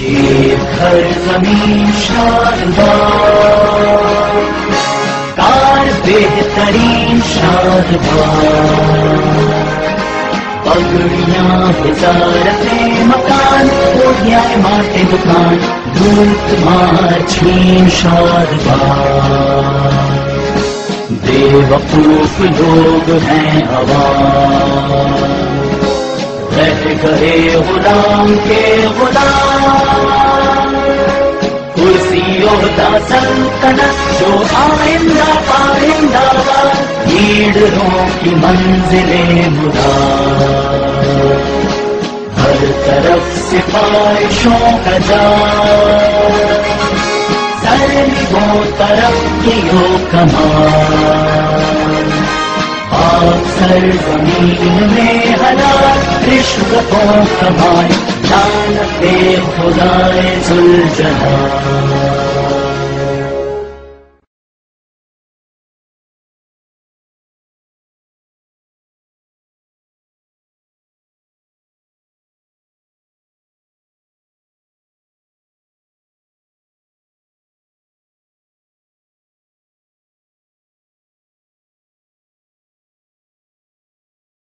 ایک گھر زمین شادباز، کار بہترین شادباز، پگڑیاں وزارتیں مکان، گوڑیاں عمارتیں دکان، دھوت مار چھین شادباز، بے وقوف لوگ ہیں عوام، رہ گئے غلام کے غلام، کرسی عہدہ سلطنت جو آئندہ پائندہ، لیڈروں کی منزلیں مراد، ہر طرف سفارشوں کا جال، سرنگوں ترقیوں کمال، آپ سرزمین میں حلال رشوتوں کمائے، لعنت خدائے ذوالجلال۔